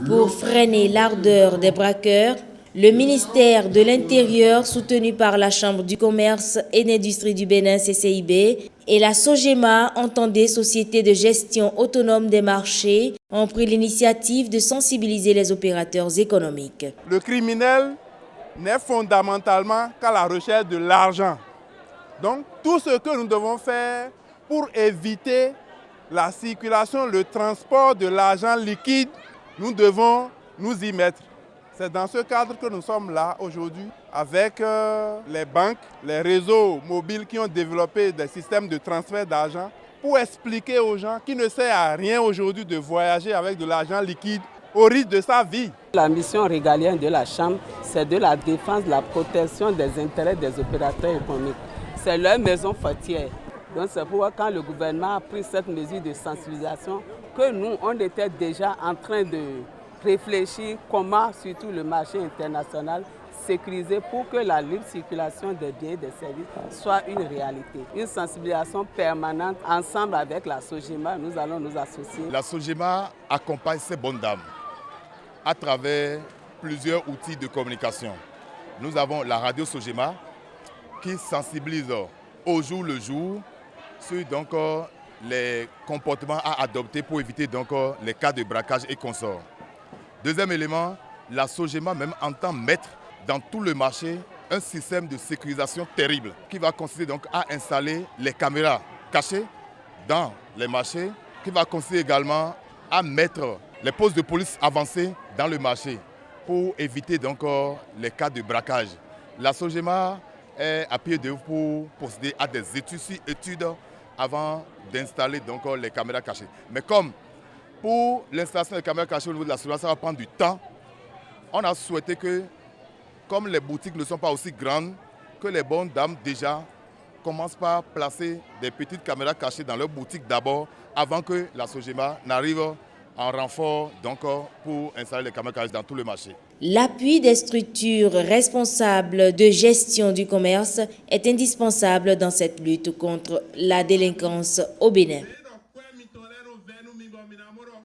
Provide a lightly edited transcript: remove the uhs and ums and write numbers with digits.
Pour freiner l'ardeur des braqueurs, le ministère de l'Intérieur, soutenu par la Chambre du commerce et d'industrie du Bénin CCIB, et la SOGEMA, entendée Société de gestion autonome des marchés, ont pris l'initiative de sensibiliser les opérateurs économiques. Le criminel n'est fondamentalement qu'à la recherche de l'argent. Donc tout ce que nous devons faire pour éviter la circulation, le transport de l'argent liquide, nous devons nous y mettre. C'est dans ce cadre que nous sommes là aujourd'hui avec les banques, les réseaux mobiles qui ont développé des systèmes de transfert d'argent pour expliquer aux gens qu'il ne sert à rien aujourd'hui de voyager avec de l'argent liquide au risque de sa vie. La mission régalienne de la Chambre, c'est de la défense, de la protection des intérêts des opérateurs économiques. C'est leur maison fortière. Donc c'est pourquoi quand le gouvernement a pris cette mesure de sensibilisation, que nous, on était déjà en train de réfléchir comment, surtout le marché international, sécuriser pour que la libre circulation des biens et des services soit une réalité. Une sensibilisation permanente ensemble avec la SOGEMA, nous allons nous associer. La SOGEMA accompagne ces bonnes dames à travers plusieurs outils de communication. Nous avons la radio SOGEMA qui sensibilise au jour le jour sur les comportements à adopter pour éviter les cas de braquage et consorts. Deuxième élément, la SOGEMA même entend mettre dans tout le marché un système de sécurisation terrible qui va consister à installer les caméras cachées dans les marchés, qui va consister également à mettre les postes de police avancés dans le marché pour éviter les cas de braquage. La SOGEMA est à pied d'œuvre pour procéder à des études avant d'installer les caméras cachées. Mais comme pour l'installation des caméras cachées au niveau de la SOGEMA, ça va prendre du temps, on a souhaité que, comme les boutiques ne sont pas aussi grandes, que les bonnes dames déjà commencent par placer des petites caméras cachées dans leur boutique d'abord, avant que la SOGEMA n'arrive en renfort pour installer les caméras cachées dans tout le marché. L'appui des structures responsables de gestion du commerce est indispensable dans cette lutte contre la délinquance au Bénin.